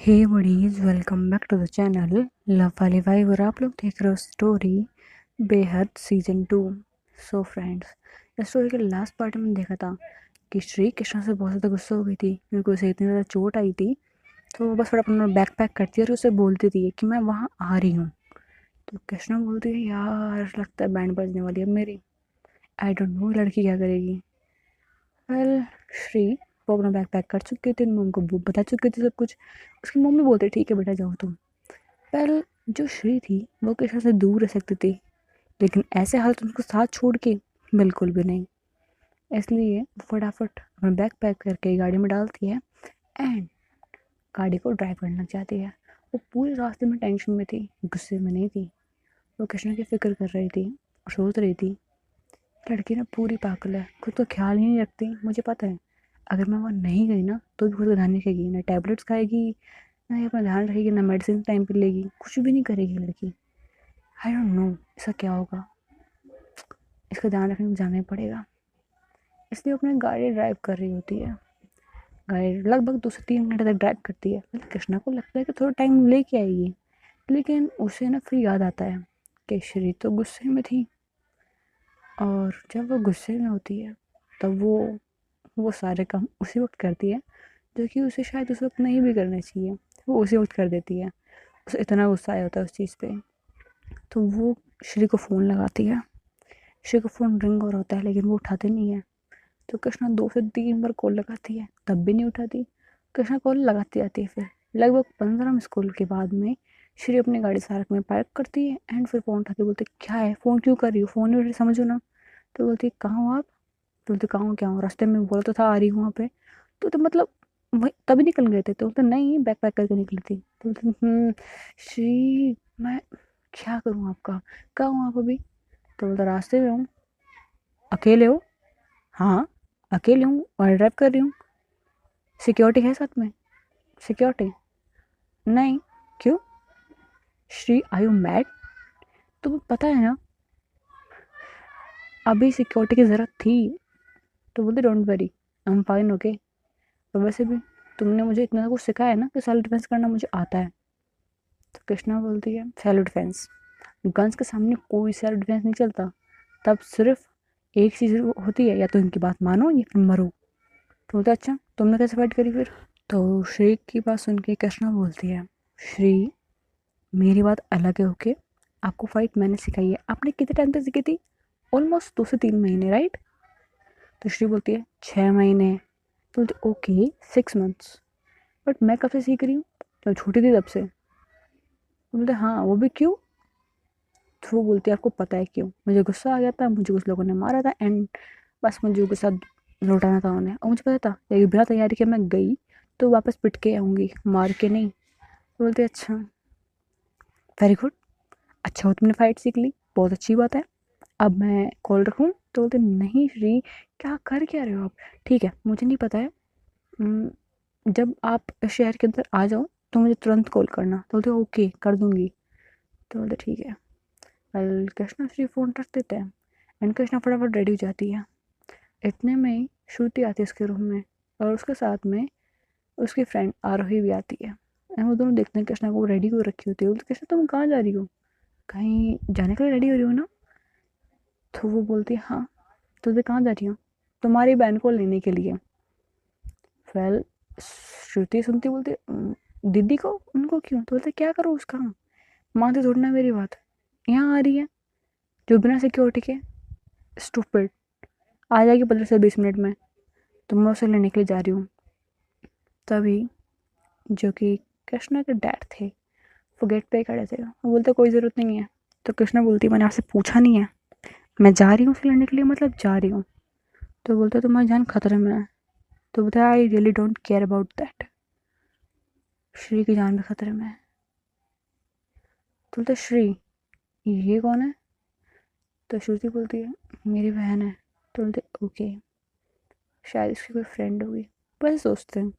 Hey buddies, welcome back to the channel love वाली vibe. और आप लोग देख रहे हो स्टोरी बेहद सीजन 2। सो फ्रेंड्स, इस स्टोरी के लास्ट पार्ट में देखा था कि श्री कृष्णा से बहुत ज़्यादा गुस्सा हो गई थी क्योंकि उसे इतनी ज़्यादा चोट आई थी। तो वो बस थोड़ा अपना बैक पैक करती है और उसे बोलती थी कि मैं वहाँ आ रही हूँ। तो कृष्णा बोलती है यार लगता है बैंड बजने वाली है मेरी। आई डोंट नो लड़की क्या करेगी। वेल, श्री वो अपना बैग पैक कर चुकी थी, मम्मी को बता चुकी थी सब कुछ। उसकी मम्मी बोलती ठीक है बेटा जाओ तुम। वेल, जो श्री थी वो कृष्णा से दूर रह सकती थी, लेकिन ऐसे हालत उनको साथ छोड़ के बिल्कुल भी नहीं। इसलिए वो फटाफट अपना बैग पैक करके गाड़ी में डालती है एंड गाड़ी को ड्राइव करना चाहती है। वो पूरे रास्ते में टेंशन में थी, गुस्से में नहीं थी। वो कृष्णा की फिक्र कर रही थी और सोच रही थी लड़की ना पूरी पागल है, खुद का ख्याल ही नहीं रखती। मुझे पता है अगर मैं वहाँ नहीं गई ना तो भी खुद का ध्यान नहीं रखेगी, ना टैबलेट्स खाएगी, ना ही अपना ध्यान रखेगी, ना मेडिसिन टाइम पे लेगी, कुछ भी नहीं करेगी लड़की। आई डोंट नो इसका क्या होगा, इसका ध्यान रखने में जाना ही पड़ेगा। इसलिए वो अपनी गाड़ी ड्राइव कर रही होती है। गाड़ी लगभग 2 से 3 घंटे तक ड्राइव करती है। कृष्णा को लगता है कि थोड़ा टाइम लेके आएगी, लेकिन उसे ना फिर याद आता है कि श्री तो गुस्से में थी, और जब वो गुस्से में होती है तब वो सारे काम उसी वक्त करती है जो कि उसे शायद उस वक्त नहीं भी करने चाहिए। वो उसी वक्त कर देती है, उसे इतना गुस्सा आया होता है उस चीज़ पे। तो वो श्री को फ़ोन लगाती है। श्री को फ़ोन रिंग और होता है लेकिन वो उठाते नहीं है। तो कृष्णा 2 से 3 बार कॉल लगाती है तब भी नहीं उठाती। कृष्णा कॉल लगाती जाती है। फिर लगभग 15 मिस कॉल के बाद में श्री अपनी गाड़ी सड़क में पार्क करती है एंड फिर फ़ोन उठाती बोलती क्या है, फ़ोन क्यों कर रही हो, फ़ोन नहीं समझो ना। तो बोलती कहाँ हो आप। तो बोलते कहाँ हूँ क्या हूँ, रास्ते में बोला तो था आ रही हूँ वहाँ पे। तो मतलब वही तभी निकल गए थे। तो बोलते नहीं बैग पैक करके निकली थी। तो बोलते श्री मैं क्या करूँ आपका, कहाँ हूँ आप अभी। तो बोलता रास्ते में हूँ। अकेले हो। हाँ अकेले हूँ और ड्राइव कर रही हूँ। सिक्योरिटी है साथ में। सिक्योरिटी नहीं। क्यों। श्री आई यू मैड। तुम्हें पता है ना अभी सिक्योरिटी की ज़रूरत थी। तो बोलते don't worry I am fine okay. और वैसे भी तुमने मुझे इतना कुछ सिखाया है ना कि सेल्फ डिफेंस करना मुझे आता है। तो कृष्णा बोलती है सेल्फ डिफेंस, गन्स के सामने कोई सेल्फ डिफेंस नहीं चलता। तब सिर्फ एक चीज़ होती है, या तो इनकी बात मानो या फिर मरो। तो बोलता अच्छा तुमने कैसे फाइट करी फिर। तो श्री की बात सुन के कृष्णा बोलती है श्री मेरी बात अलग है ओके। आपको फाइट मैंने सिखाई है। आपने कितने टाइम तक सीखी थी। ऑलमोस्ट 2 से 3 महीने राइट। तो श्री बोलती है 6 महीने। तो बोलती ओके 6 मंथ्स। बट मैं कब से सीख रही हूँ, जब छोटी थी तब से। तो बोलते हाँ वो भी क्यों। तो वो बोलती है आपको पता है क्यों, मुझे गुस्सा आ गया था, मुझे कुछ लोगों ने मारा था एंड बस मुझे गुस्सा लौटाना था उन्हें, और मुझे पता था लेकिन बिना तैयारी के मैं गई तो वापस पिट के आऊँगी, मार के नहीं। तो बोलते अच्छा वेरी गुड, अच्छा हो तुमने फाइट सीख ली, बहुत अच्छी बात है। अब मैं कॉल रखूँ। तो बोलते नहीं श्री क्या कर क्या रहे हो आप। ठीक है मुझे नहीं पता है। जब आप शहर के अंदर आ जाओ तो मुझे तुरंत कॉल करना। तो बोलते ओके कर दूँगी। तो बोलते ठीक है। कल कृष्णा श्री फ़ोन रख देते हैं एंड कृष्णा फटाफट रेडी हो जाती है। इतने में ही श्रुति आती है उसके रूम में, और उसके साथ में उसकी फ्रेंड आरोही भी आती है। एंड वो दोनों देखते हैं कृष्णा को वो रेडी हो रखी होती है। बोलते कृष्णा तुम कहाँ जा रही हो, कहीं जाने के लिए रेडी हो रही हो ना। तो वो बोलती है हाँ। तो वे कहाँ जा रही हो, तुम्हारी बहन को लेने के लिए। वेल, श्रुति सुनती बोलती दीदी को उनको क्यों। तो बोलते क्या करो उसका, मानती थोड़ी ना मेरी बात। यहाँ आ रही है जो बिना सिक्योरिटी के, स्टूपिड। आ जाएगी 15 से 20 मिनट में। तो मैं उसे लेने के लिए जा रही हूँ। तभी जो कि कृष्णा के डैड थे वो गेट पे खड़े थे। वो बोलते कोई ज़रूरत नहीं है। तो कृष्णा बोलती मैंने आपसे पूछा नहीं है, मैं जा रही हूँ उसे लेने के लिए, मतलब जा रही हूँ। तो बोलते तुम्हारी जान खतरे में है। तो बोलता I really don't care about that, Shri की जान भी खतरे में है। तो बोलते श्री ये कौन है। तो श्रुति बोलती है मेरी बहन है। तो बोलते ओके शायद इसकी कोई फ्रेंड होगी, वैसे सोचते हैं।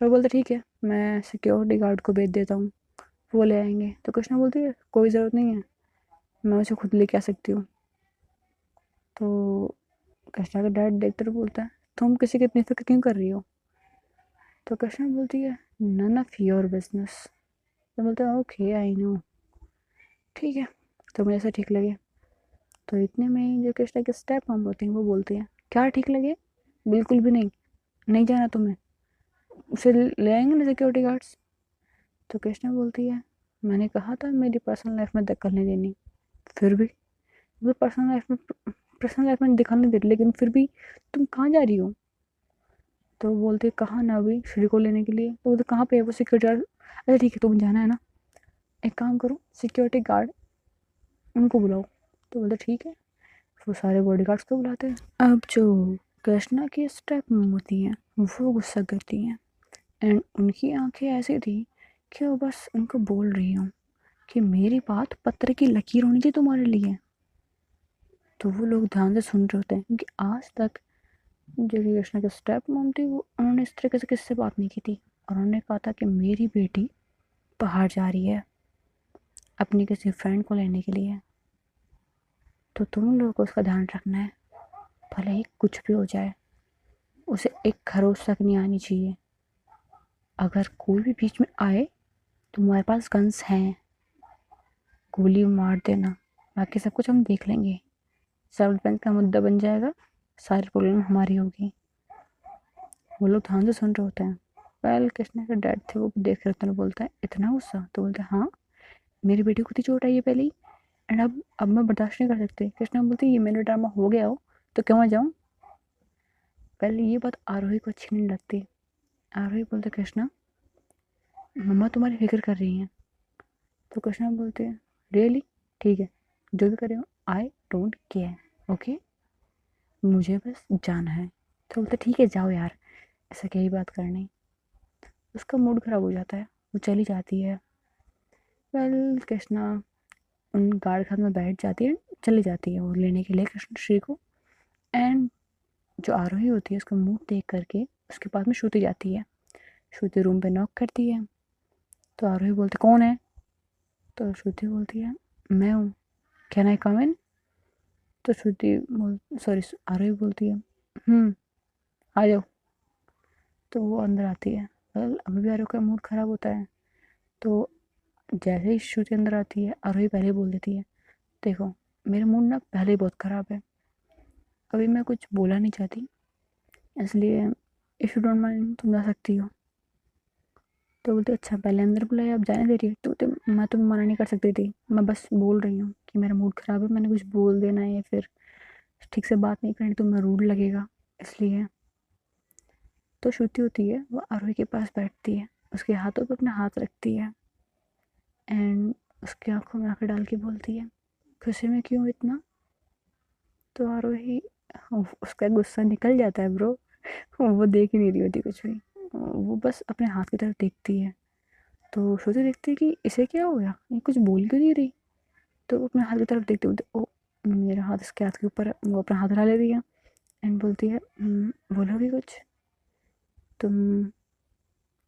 और बोलते ठीक है मैं सिक्योरिटी गार्ड को भेज देता हूँ, वो ले आएंगे। तो कृष्णा बोलती है कोई ज़रूरत नहीं है, मैं उसे खुद लेके आ सकती हूँ। तो कृष्णा का डैड देखते हुए बोलता है तुम किसी की इतनी फिक्र क्यों कर रही हो। तो कृष्णा बोलती है नन ऑफ योर बिजनेस। तो बोलते हैं ओके आई नो, ठीक है, तो मुझे ऐसा ठीक लगे। तो इतने में जो कृष्णा के स्टेप मॉम होते हैं वो बोलते हैं क्या ठीक लगे, बिल्कुल भी नहीं, नहीं जाना तुम्हें, उसे ले आएंगे ना सिक्योरिटी गार्ड्स। तो कृष्णा बोलती है मैंने कहा था मेरी पर्सनल लाइफ में दखल नहीं देनी, फिर भी वो पर्सनल लाइफ में दखल नहीं दे रही, लेकिन फिर भी तुम कहाँ जा रही हो। तो बोलते कहाँ ना, अभी श्री को लेने के लिए। तो बोलते कहाँ पे है वो सिक्योरिटी गार्ड। अच्छा ठीक है, तुम जाना है ना, एक काम करो सिक्योरिटी गार्ड उनको बुलाओ। तो बोलते ठीक है, वो सारे बॉडी गार्ड्स को बुलाते हैं। अब जो कृष्णा की स्टेप होती हैं वो गुस्सा करती हैं, एंड उनकी आंखें ऐसी थी कि वो बस उनको बोल रही हूँ कि मेरी बात पत्थर की लकीर होनी चाहिए तुम्हारे लिए। तो वो लोग ध्यान से सुन रहे होते हैं, क्योंकि आज तक जो कृष्णा के स्टेप मॉम थी वो उन्होंने इस तरीके से किससे बात नहीं की थी, और उन्होंने कहा था कि मेरी बेटी बाहर जा रही है अपनी किसी फ्रेंड को लेने के लिए, तो तुम लोगों को उसका ध्यान रखना है, भले ही कुछ भी हो जाए, उसे एक खरोच तक नहीं आनी चाहिए। अगर कोई भी बीच में आए तो हमारे पास गन्स हैं, गोली मार देना, बाकी सब कुछ हम देख लेंगे, सेल्फ डिफेंस का मुद्दा बन जाएगा, सारी प्रॉब्लम हमारी होगी। वो लोग ध्यान से सुन रहे होते हैं। वेल कृष्णा के डैड थे वो देख रहे होते हैं, बोलता है इतना गुस्सा। तो बोलते हैं हाँ, मेरी बेटी को थी चोट आई है पहले ही, एंड अब मैं बर्दाश्त नहीं कर सकती। कृष्णा बोलती ये मेरा ड्रामा हो गया हो तो क्यों मैं जाऊँ। पहले ये बात आरोही को अच्छी नहीं लगती। आरोही बोलते कृष्णा मम्मा तुम्हारी फिक्र कर रही हैं। तो कृष्णा बोलते हैं रियली, ठीक है, जो भी करे आई डोंट केयर, ओके, मुझे बस जाना है। तो बोलते ठीक है जाओ यार, ऐसा क्या ही बात करनी। उसका मूड खराब हो जाता है, वो चली जाती है। वेल कृष्णा उन गार्ड के साथ में बैठ जाती है, चली जाती है वो लेने के लिए कृष्ण श्री को। एंड जो आरोही होती है उसका मुंह देख करके उसके पास में श्रुति जाती है। श्रुति रूम पे नॉक करती है। तो आरोही बोलते कौन है। तो श्रुति बोलती है मैं हूँ, कैन आई कम इन। तो श्रुति सॉरी आरोही बोलती है आ जाओ। तो वो अंदर आती है। वेल अभी भी आरोही का मूड खराब होता है। तो जैसे ही श्रुति अंदर आती है आरोही पहले बोल देती है देखो मेरा मूड ना पहले ही बहुत ख़राब है, अभी मैं कुछ बोला नहीं चाहती, इसलिए इफ़ यू डोंट माइंड तुम जा सकती हो। तो बोलते अच्छा पहले अंदर बुलाया अब जाने दे रही है। तो मैं तुम्हें मना नहीं कर सकती थी, मैं बस बोल रही हूँ कि मेरा मूड ख़राब है, मैंने कुछ बोल देना है या फिर ठीक से बात नहीं करनी तो मैं रूड लगेगा, इसलिए। तो श्रुति होती है वो आरोही के पास बैठती है, उसके हाथों पे अपना हाथ रखती है, एंड उसकी आंखों में आंखें डाल के बोलती है खुशी में क्यों इतना। तो आरोही उसका गुस्सा निकल जाता है ब्रो, वो देख ही नहीं रही होती कुछ भी, वो बस अपने हाथ की तरफ देखती है। तो श्रुति देखती है कि इसे क्या हो गया, ये कुछ बोल क्यों नहीं रही। तो वो अपने हाथ की तरफ देखते बोलते ओ मेरा हाथ इसके हाथ के ऊपर है, वो अपना हाथ हिला लेती है एंड बोलती है बोलोगी कुछ, तुम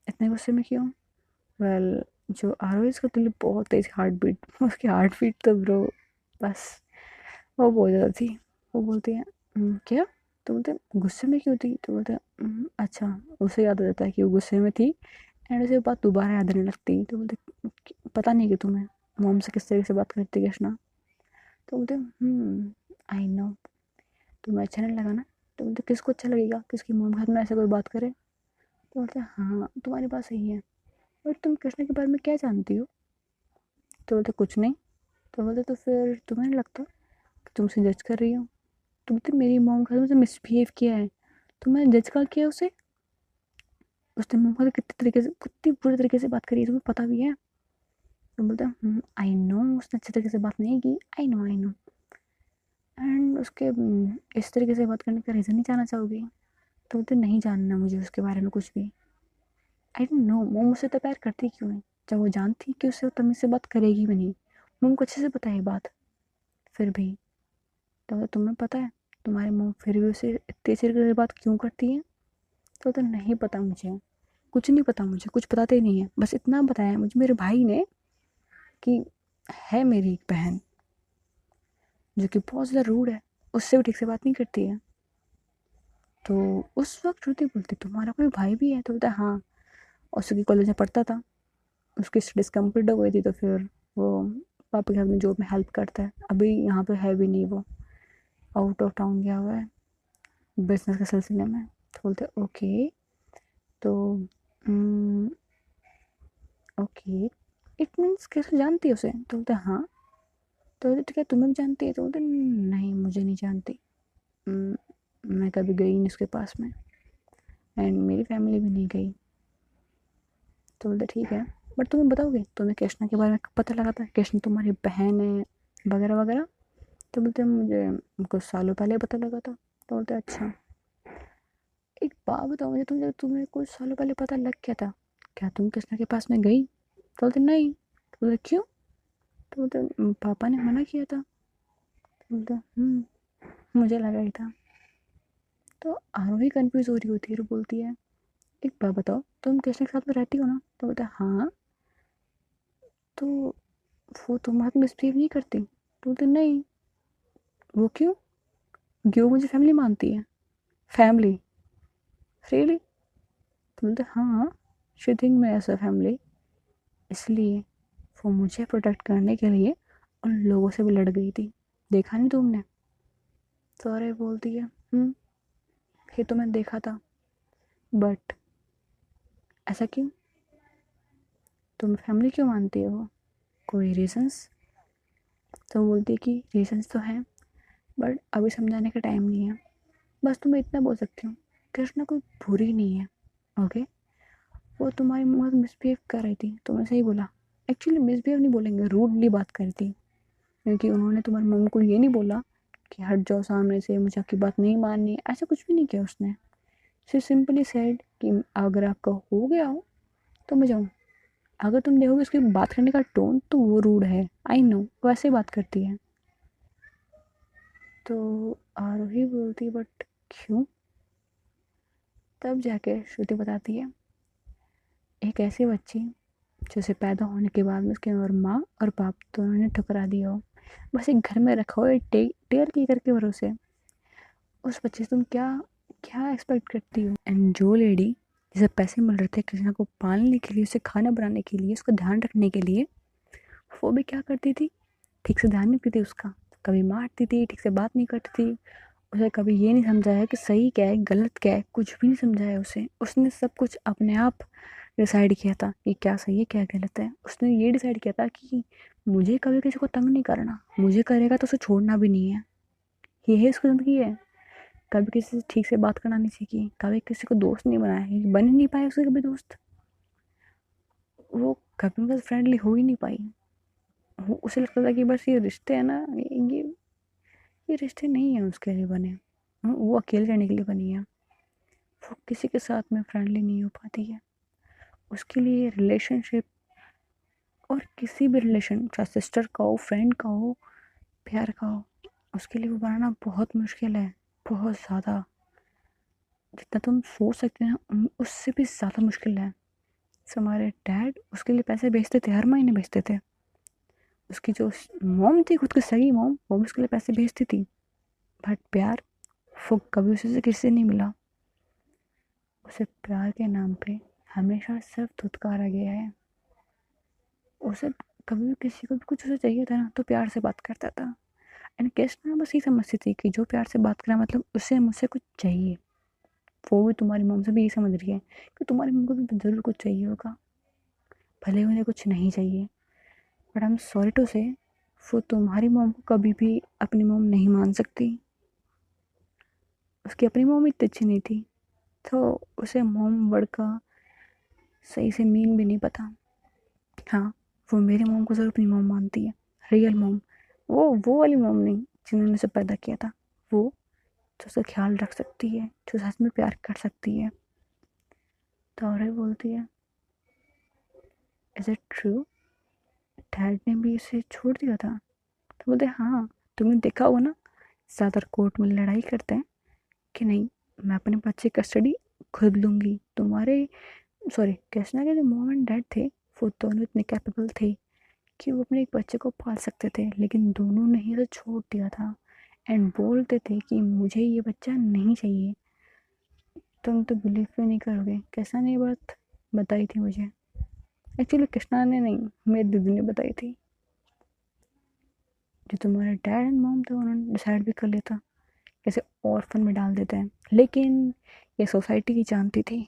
इतने गुस्से में क्यों। वेल जो आरोही इसका दिल बहुत तेज हार्ट बीट, उसकी हार्ट बीट तो ब्रो बस वो बहुत ज़्यादा थी। वो बोलती है क्या। तो बोलते गुस्से में क्यों थी। तो बोलते अच्छा, उसे याद आ जाता है कि वो गुस्से में थी, एंड उसे बात दोबारा याद नहीं लगती। तो बोलते पता नहीं कि तुम्हें मॉम से किस तरीके से बात करती कृष्णा। तो बोलते आई नो, तुम्हें अच्छा नहीं लगा ना। तो बोलते किसको अच्छा लगेगा किसकी मॉम के साथ में ऐसे कोई बात करे। तो बोलते हाँ तुम्हारी बात सही है, और तुम कृष्णा के बारे में क्या जानती हो। तो बोलते कुछ नहीं। तो बोलते तो फिर तुम्हें नहीं लगता कि तुम उसे जज कर रही हो। तो बोलते मेरी मॉम के साथ मुझे मिसबिहेव किया है तो मैंने जज कर किया उसे, उसने मम्मा से कितने तरीके से कितनी बुरे तरीके से बात करी है तुम्हें पता भी है। तो बोलता आई नो उसने अच्छे तरीके से बात नहीं की, I know I know. And उसके इस तरीके से बात करने का रीज़न नहीं जानना चाहोगी। तो बोलते नहीं जानना मुझे उसके बारे में कुछ भी। आई डोंट नो वो मुझसे तो प्यार करती क्यों है, जब वो जानती कि उससे तमीज से बात करेगी भी नहीं। मम्मी को अच्छे से पता है बात, फिर भी। तो तुम्हें पता है तुम्हारी मम्मी फिर भी उसे इतने तरीके से बात क्यों करती है। तो नहीं पता मुझे, कुछ नहीं पता मुझे, कुछ बताते ही नहीं है, बस इतना बताया मुझे मेरे भाई ने कि है मेरी एक बहन जो कि बहुत ज़्यादा रूड है, उससे भी ठीक से बात नहीं करती है। तो उस वक्त श्रुति बोलती तुम्हारा कोई भाई भी है। तो बोलता हाँ, उसकी कॉलेज में पढ़ता था, उसकी स्टडीज़ कंप्लीट हो गई थी, तो फिर वो पापा के हाथ में जॉब में हेल्प करता है। अभी यहाँ पे है भी नहीं, वो आउट ऑफ टाउन गया हुआ है बिजनेस के सिलसिले में। तो बोलते ओके, तो ओके, इट मीन्स कैसे जानती है उसे? तो बोलते हाँ। तो बोलते क्या तुम्हें भी जानती है? तो बोलते नहीं, मुझे नहीं जानती। मैं कभी गई नहीं उसके पास में, एंड मेरी फैमिली भी नहीं गई। तो बोलते ठीक है, बट तुम्हें बताओगे? तुम्हें कृष्णा के बारे में पता लगा था, कृष्णा तुम्हारी बहन है वगैरह वगैरह? तो बोलते मुझे कुछ सालों पहले पता लगा था। तो बोलते अच्छा, एक बात बताओ मुझे, तुम्हें कुछ सालों पहले पता लग गया था, क्या तुम कृष्णा के पास में गई? तो बोलते नहीं। तो बोलते क्यों? तो बोलते पापा ने मना किया था। तो बोलते मुझे लगा ही था। तो आरोही कंफ्यूज हो रही होती है और बोलती है एक बात बताओ, तुम कृष्ण के साथ में रहती हो ना? तो बोलता है हाँ। तो वो तुम्हारे साथ मिसबिहेव नहीं करती? तो बोलते नहीं। वो क्यों? क्यों, मुझे फैमिली मानती है। फैमिली? रियली? तो बोलते हाँ, शी थिंक मैं ऐसा फैमिली, इसलिए वो मुझे प्रोटेक्ट करने के लिए उन लोगों से भी लड़ गई थी। देखा नहीं तुमने? तो अरे बोलती है ये तो मैं देखा था, बट ऐसा क्यों? तुम फैमिली क्यों मानती हो? कोई रीजंस? तो बोलती है कि रीजंस तो हैं, बट अभी समझाने का टाइम नहीं है। बस तुम्हें इतना बोल सकती हूँ, कृष्णा कोई बुरी नहीं है, ओके? वो तुम्हारी मम्मा मिसबिहेव कर रही थी, तुमने सही बोला। एक्चुअली मिसबिहेव नहीं बोलेंगे, रूडली बात कर रही थी, क्योंकि उन्होंने तुम्हारी मम्मी को ये नहीं बोला कि हट जाओ सामने से, मुझे आपकी बात नहीं माननी, ऐसा कुछ भी नहीं किया उसने। शी सिंपली सेड कि अगर आपका हो गया हो तो मैं जाऊँ। अगर तुम देखोगे उसकी बात करने का टोन, तो वो रूड है, आई नो, वैसे बात करती है। तो आरोही बोलती बट क्यों? तब जाके श्रुति बताती है एक ऐसी बच्ची जैसे पैदा होने के बाद में उसके और माँ और बाप दोनों ने ठुकरा दिया हो, बस एक घर में रखा हो टेयर की करके भरोसे, उस बच्चे से तुम क्या क्या एक्सपेक्ट करती हो? एंड जो लेडी जिसे पैसे मिल रहे थे कृष्णा को पालने के लिए, उसे खाना बनाने के लिए, उसका ध्यान रखने के लिए, वो भी क्या करती थी? ठीक से ध्यान नहीं रखती थी उसका, कभी मारती थी, ठीक से बात नहीं करती थी, उसे कभी ये नहीं समझाया कि सही क्या है गलत क्या है, कुछ भी नहीं समझाया उसे। उसने सब कुछ अपने आप डिसाइड किया था कि क्या सही है क्या गलत है। उसने ये डिसाइड किया था कि मुझे कभी किसी को तंग नहीं करना, मुझे करेगा तो उसे छोड़ना भी नहीं है। ये है उसकी ज़िंदगी है। कभी किसी से ठीक से बात करना नहीं सीखी, कभी किसी को दोस्त नहीं बनाया, बन ही नहीं पाए उसके कभी दोस्त, वो कभी उनके फ्रेंडली हो ही नहीं पाई। उसे लगता था कि बस ये रिश्ते हैं ना, ये रिश्ते नहीं है उसके लिए बने, वो अकेले रहने के लिए बनी है। वो किसी के साथ में फ्रेंडली नहीं हो पाती है। उसके लिए रिलेशनशिप, और किसी भी रिलेशन, चाहे सिस्टर का हो, फ्रेंड का हो, प्यार का हो, उसके लिए वो बनाना बहुत मुश्किल है, बहुत ज़्यादा। जितना तुम सोच सकते हैं उससे भी ज़्यादा मुश्किल है। हमारे डैड उसके लिए पैसे भेजते थे, हर महीने भेजते थे। उसकी जो मॉम थी, खुद की सगी मॉम, वो भी उसके लिए पैसे भेजती थी, बट प्यार वो कभी उसे से किसी से नहीं मिला। उसे प्यार के नाम पे हमेशा सिर्फ धुतकारा गया है। उसे कभी भी किसी को भी कुछ उसे चाहिए था ना, तो प्यार से बात करता था। एंड कृष्णा बस ये समझती थी कि जो प्यार से बात करा मतलब उससे मुझसे कुछ चाहिए। वो भी तुम्हारी मॉम से भी यही समझ रही है कि तुम्हारी मम्मी को भी ज़रूर कुछ चाहिए होगा, भले उन्हें कुछ नहीं चाहिए। But I am sorry to say, वो तुम्हारी मॉम को कभी भी अपनी मॉम नहीं मान सकती। उसकी अपनी मॉम इतनी अच्छी नहीं थी, तो उसे मॉम वर्ड का सही से मीन भी नहीं पता। हाँ, वो मेरी मॉम को ज़रूर अपनी मॉम मानती है, रियल मॉम। वो वाली मॉम नहीं जिन्होंने उसे पैदा किया था, वो जो उसका ख्याल रख सकती है, जो सच में प्यार कर सकती है। तो और बोलती है इज इट ट्रू, डैड ने भी इसे छोड़ दिया था? तो बोलते हाँ, तुमने देखा होगा ना, ज़्यादातर कोर्ट में लड़ाई करते हैं कि नहीं, मैं अपने बच्चे की कस्टडी खुद लूँगी। तुम्हारे सॉरी, कृष्णा के जो मॉम एंड डैड थे, वो दोनों इतने कैपेबल थे कि वो अपने एक बच्चे को पाल सकते थे, लेकिन दोनों ने ही उसे छोड़ दिया था। एंड बोलते थे कि मुझे ये बच्चा नहीं चाहिए। तुम तो बिलीव भी नहीं करोगे, कैसा नहीं बात। बताई थी मुझे। एक्चुअली कृष्णा ने नहीं, मेरी दीदी ने बताई थी। जो तुम्हारे डैड एंड मॉम थे उन्होंने डिसाइड भी कर लिया था कैसे ऑर्फन में डाल देते हैं, लेकिन ये सोसाइटी ही जानती थी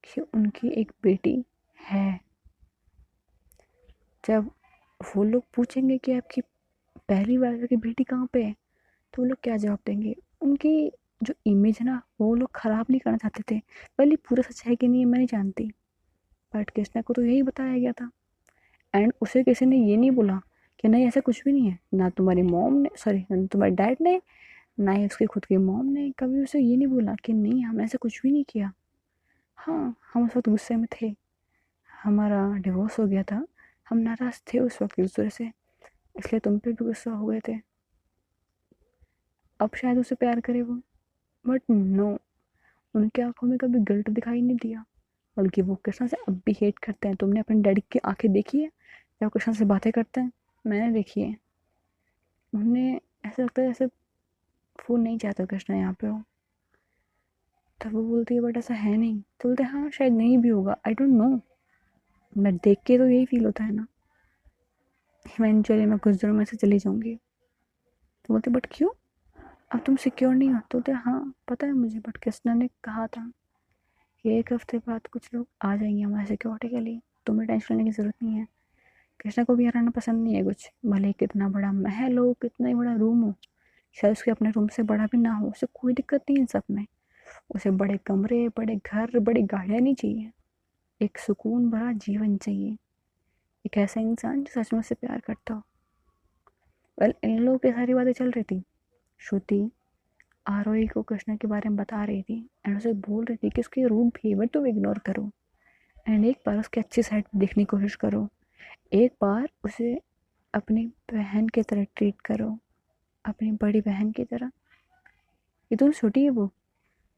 कि उनकी एक बेटी है। जब वो लोग पूछेंगे कि आपकी पहली बार की बेटी कहाँ पे है, तो वो लोग क्या जवाब देंगे? उनकी जो इमेज है ना, वो लोग ख़राब नहीं करना चाहते थे। पहले पूरा सच है कि नहीं मैं नहीं जानती, बट कृष्णा को तो यही बताया गया था। एंड उसे किसी ने ये नहीं बोला कि नहीं ऐसा कुछ भी नहीं है, ना तुम्हारी मॉम ने, सॉरी, ना तुम्हारे डैड ने, ना ही उसकी खुद की मॉम ने कभी उसे ये नहीं बोला कि नहीं हमने ऐसा कुछ भी नहीं किया। हाँ, हम उस वक्त गुस्से में थे, हमारा डिवोर्स हो गया था, हम नाराज़ थे उस वक्त एक दूसरे से, इसलिए तुम पे भी गुस्सा हो गए थे। अब शायद उसे प्यार करे वो, बट नो, उनकी आंखों में कभी गिल्ट दिखाई नहीं दिया, बल्कि वो कृष्णा से अब भी हेट करते हैं। तुमने अपने डैडी की आंखें देखी है जब कृष्णा से बातें करते हैं? मैंने देखी है। उन्हें ऐसा लगता है जैसे वो नहीं चाहता कृष्णा यहाँ पे हो। तब वो बोलती है बट ऐसा है नहीं, तो बोलते हैं हाँ शायद नहीं भी होगा, आई डोंट नो, मैं देख के तो यही फील होता है ना, इवेंचुअली मैं कुछ दिनों में से चली जाऊंगी। तो बोलते बट क्यों, अब तुम सिक्योर नहीं हो? तो बोलते हाँ पता है मुझे, बट कृष्णा ने कहा था कि 1 हफ्ते बाद कुछ लोग आ जाएंगे हमारे सिक्योरिटी के लिए, तुम्हें टेंशन लेने की ज़रूरत नहीं है। कृष्णा को भी यहाँ रहना पसंद नहीं है कुछ, भले कितना बड़ा महल हो, कितना ही बड़ा रूम हो, शायद उसके अपने रूम से बड़ा भी ना हो, उसे कोई दिक्कत नहीं इन सब में। उसे बड़े कमरे, बड़े घर, बड़ी गाड़ियाँ नहीं चाहिए, एक सुकून भरा जीवन चाहिए, एक ऐसा इंसान जो सच में उससे प्यार करता हो। वेल, इन लोगों की सारी बातें चल रही थी। श्रुति आरोही को कृष्णा के बारे में बता रही थी एंड उसे बोल रही थी कि उसके रूप बिहेवियर तुम इग्नोर करो एंड एक बार उसकी अच्छी साइड देखने की कोशिश करो, एक बार उसे अपनी बहन की तरह ट्रीट करो, अपनी बड़ी बहन की तरह। ये तो छोटी है वो,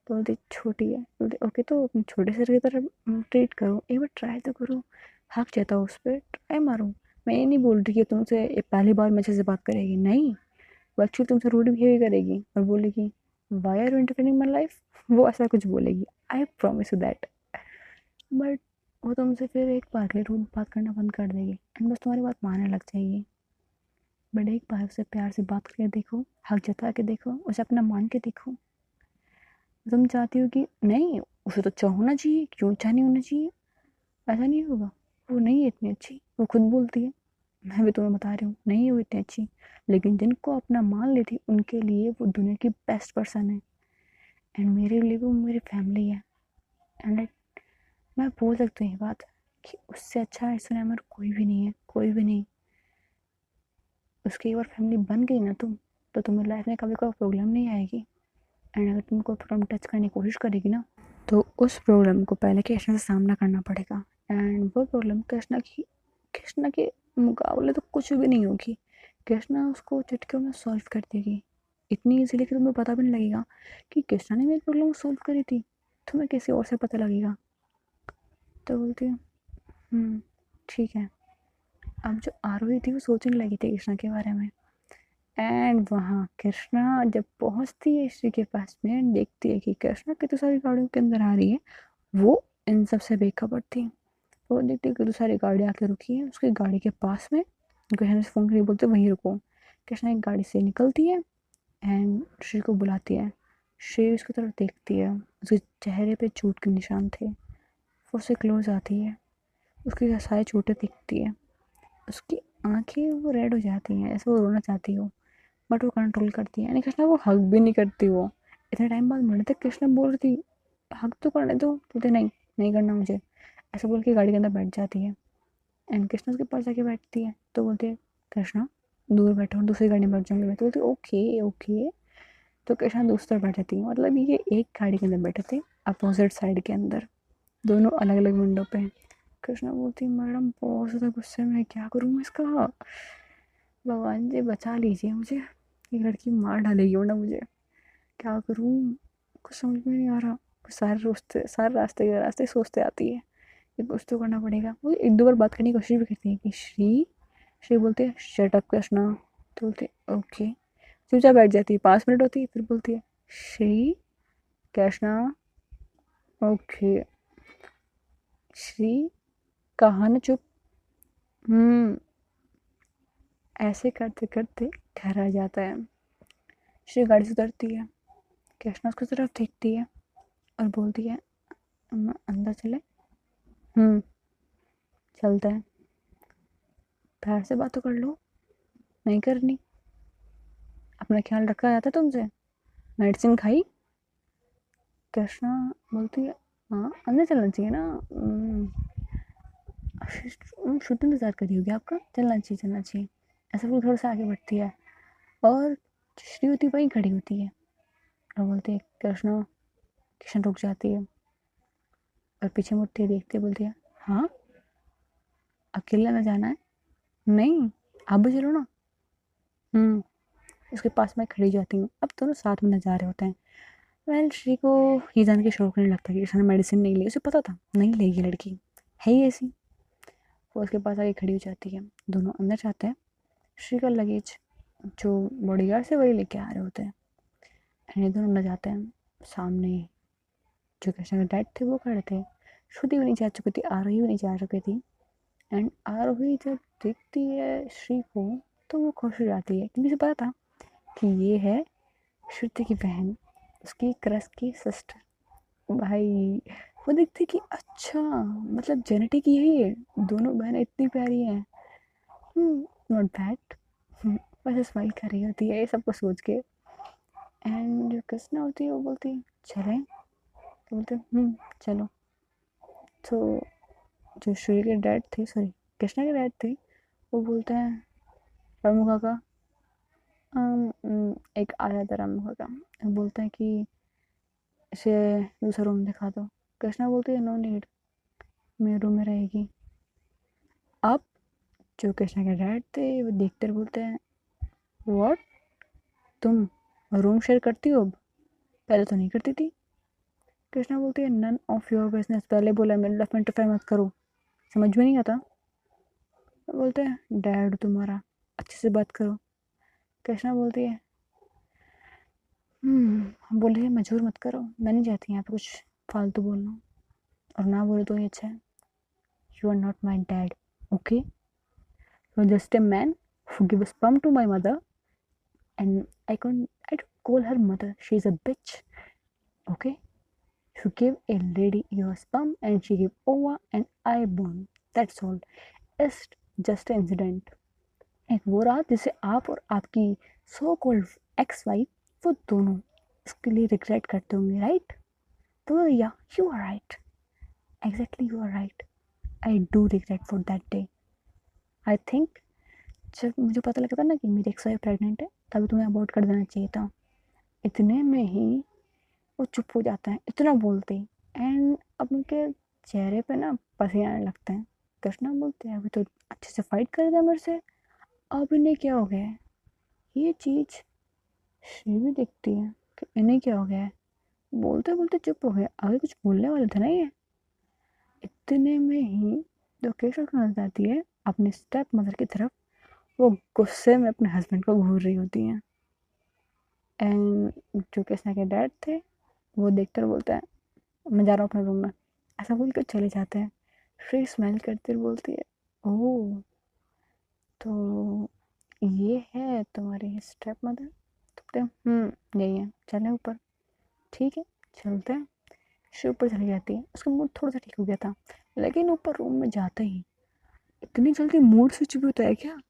तो बोलती छोटी है, बोलते ओके तो अपने छोटे सर की तरह ट्रीट करो, एक बार ट्राई तो करो। हक जाता उस पर, ट्राई मारो। मैं ये नहीं बोल रही कि तुमसे ये पहली बार मेरे से बात करेगी, नहीं, वो एक्चुअली तुमसे रूड बिहेव करेगी और बोलेगी why are you interfering my life, वो ऐसा कुछ बोलेगी, I promise you that. But वो तुमसे फिर एक बार के लिए रूड बात करना बंद कर देगी एंड बस तुम्हारी बात मानने लग जाएगी। बट एक बार उसे प्यार से बात करके देखो, हक जता के देखो, उसे अपना मान के देखो। तुम चाहती हो कि नहीं उसे तो अच्छा होना चाहिए, क्यों अच्छा नहीं होना चाहिए? ऐसा नहीं होगा, वो नहीं है इतनी अच्छी, वो खुद बोलती है, मैं भी तुम्हें बता रही हूँ नहीं है वो इतनी अच्छी, लेकिन जिनको अपना मान लेती उनके लिए वो दुनिया की बेस्ट पर्सन है एंड मेरे लिए वो मेरी फैमिली है। एंड मैं बोल सकती हूँ ये बात कि उससे अच्छा इस दुनिया में कोई भी नहीं है, कोई भी नहीं। उसकी एक बार फैमिली बन गई ना तुम, तो तुम्हें लाइफ में कभी कोई प्रॉब्लम नहीं आएगी। एंड अगर तुम कोई प्रॉब्लम टच करने की कोशिश करेगी ना, तो उस प्रॉब्लम को पहले कृष्णा से सामना करना पड़ेगा एंड वो प्रॉब्लम कृष्णा के मुकाबले तो कुछ भी नहीं होगी। कृष्णा उसको चुटकियों में सॉल्व कर देगी, इतनी ईजिली कि तुम्हें पता भी नहीं लगेगा कि कृष्णा ने मेरी प्रॉब्लम सॉल्व करी थी, तुम्हें किसी और से पता लगेगा। तो बोलती है ठीक है। अब जो आरोही थी वो सोचने लगी थी कृष्णा के बारे में, एंड वहाँ कृष्णा जब पहुँचती है श्री के पास में, देखती है कि कृष्णा कितनी सारी गाड़ियों के अंदर आ रही है, वो इन सब से बेखबर थी। वो देखती है कि कितनी सारी गाड़ी आके रुकी है उसकी गाड़ी के पास में, कृष्णा से फ़ोन करके बोलते वहीं रुको। कृष्णा एक गाड़ी से निकलती है एंड श्री को बुलाती है। श्री उसकी तरफ देखती है, उसके चेहरे पे चोट के निशान थे, वो उससे क्लोज आती है, उसकी सारी चोटें दिखती है, उसकी आंखें वो रेड हो जाती हैं, ऐसे वो रोना चाहती हो, बट वो कंट्रोल करती है। यानी कृष्णा को हग भी नहीं करती वो, इतने टाइम बाद मिलने तक कृष्णा बोल रही थी हग तो करने दो, बोलते नहीं नहीं करना मुझे, ऐसा बोल के गाड़ी के अंदर बैठ जाती है एंड कृष्णा उसके पास जाके बैठती है। तो बोलती है कृष्णा दूर बैठो, दूसरी गाड़ी में बैठ जाऊंगी मैं। तो बोलती ओके ओके। तो कृष्णा दूसरी तरफ बैठी थी, मतलब ये एक गाड़ी के अंदर बैठे थे अपोजिट साइड के अंदर, दोनों अलग अलग विंडो पे। कृष्णा बोलती मैडम बहुत ज़्यादा गुस्से में, क्या करूँ मैं इसका, भगवान जी बचा लीजिए मुझे, ये लड़की मार डालेगी वरना मुझे, क्या करूँ, कुछ समझ में नहीं आ रहा। सारे रास्ते सोचते आती है कि कुछ तो करना पड़ेगा। वो एक दो बार बात करने की कोशिश भी करती है कि श्री बोलते हैं शट अप कृष्णा, तो बोलते ओके, चुपचाप बैठ जाती है। 5 मिनट होती है फिर बोलती है श्री कृष्णा ओके, श्री कहा न चुप। ऐसे करते करते घर आ जाता है। श्री गाड़ी से उतरती है, कृष्णा उसकी तरफ देखती है और बोलती है अम्मा अंदर चले। चलते हैं। प्यार से बात तो कर लो, नहीं करनी। अपना ख्याल रखा जाता तुमसे, मेडिसिन खाई। कृष्णा बोलती है हाँ अंदर चलना चाहिए ना। शुद्ध इंतजार करी होगी आपका, चलना चाहिए। ऐसा बोल थोड़ा सा आगे बढ़ती है और श्री होती वहीं खड़ी होती है और बोलती है कृष्णा। किशन रुक जाती है और पीछे मुड़ती है, देखती है, बोलती है हाँ अकेला ना जाना है। नहीं आप भी चलो ना। उसके पास मैं खड़ी जाती हूँ। अब दोनों साथ में नज़ारे होते हैं। वेल श्री को ये जान के शौक नहीं लगता कि कृष्णा ने मेडिसिन नहीं ली। उसे पता था नहीं लेगी, लड़की है ही ऐसी। वो उसके पास आके खड़ी हो जाती है। दोनों अंदर जाते हैं। श्री का लगेज जो बॉडीगार्ड से वही लेके आ रहे होते हैं। ये दोनों अंदर जाते हैं। सामने जो कृष्णा के डैड थे वो खड़े थे। श्रुति भी नहीं जा चुकी थी, आरोही भी नहीं जा चुकी थी। एंड आरोही जब देखती है श्री को तो वो खुश हो जाती है, क्योंकि उसे पता था कि ये है श्रुति की बहन, उसकी क्रश की सिस्टर। भाई वो देखती कि अच्छा मतलब जेनेटिक यही है, दोनों बहनें इतनी प्यारी हैं। Not bad. बस स्माइल कर रही होती है ये सबको सोच के। एंड जो कृष्णा होती है वो बोलती है चलें, तो बोलते चलो। तो जो श्री के डैड थे, सॉरी कृष्णा के डैड थे, वो बोलते हैं रामू काका। एक आया था रामू काका, बोलते हैं कि इसे दूसरा रूम दिखा दो। कृष्णा बोलती है नो नीड, मेरे रूम में रहेगी। अब जो कृष्णा के डैड थे वो देखते बोलते हैं व्हाट, तुम रूम शेयर करती हो अब, पहले तो नहीं करती थी। कृष्णा बोलती है नन ऑफ योर बिजनेस, पहले बोला मेरे लफ इंटरफेयर मत करो, समझ में नहीं आता। बोलते हैं डैड तुम्हारा, अच्छे से बात करो। कृष्णा बोलती है बोले मजबूर मत करो, मैं नहीं चाहती यहाँ पे कुछ फालतू बोलना, और ना बोले तो ही अच्छा है। You are not my dad, okay, you are just a man who give sperm to my mother, and I don't call her mother, she's a bitch, okay. You give a lady your sperm and she give ova and I born, that's all. It's just an incident. एक वो रात जिसे आप और आपकी so called ex wife, वो दोनों इसके लिए रिग्रेट करते होंगे, राइट। तो या you are right, exactly you are right, I do regret for that day. I think जब मुझे पता लगा था ना कि मेरी एक्स वाइफ प्रेग्नेंट है, तभी तुम्हें अबॉर्ट कर देना चाहिए था। इतने में ही वो चुप हो जाता है, इतना बोलते ही। एंड अब उनके चेहरे पे ना पसीने आने लगते हैं। कृष्णा बोलते हैं अभी तो अच्छे से फाइट कर रहे थे मेरे से, अब इन्हें क्या हो गया है। ये चीज़ श्री भी देखती है कि इन्हें क्या हो गया है। बोलते बोलते चुप हो गए, आगे कुछ बोलने वाले थे ना ये। इतने में ही जो केशव नजर जाती है अपने स्टेप मदर की तरफ, वो गुस्से में अपने हस्बैंड को घूर रही होती हैं। एंड जो कृष्णा के डैड थे वो देखकर बोलता है मैं जा रहा हूँ अपने रूम में, ऐसा बोल कर चले जाते हैं। फिर स्माइल करते हुए बोलती है ओह, तो ये है तुम्हारी स्टेप मदर। तो बोलते हैं यही है, चलें ऊपर। ठीक है चलते हैं। श्री ऊपर चली जाती है, उसका मूड थोड़ा सा ठीक हो गया था, लेकिन ऊपर रूम में जाते ही इतनी जल्दी मूड स्विच भी होता है क्या।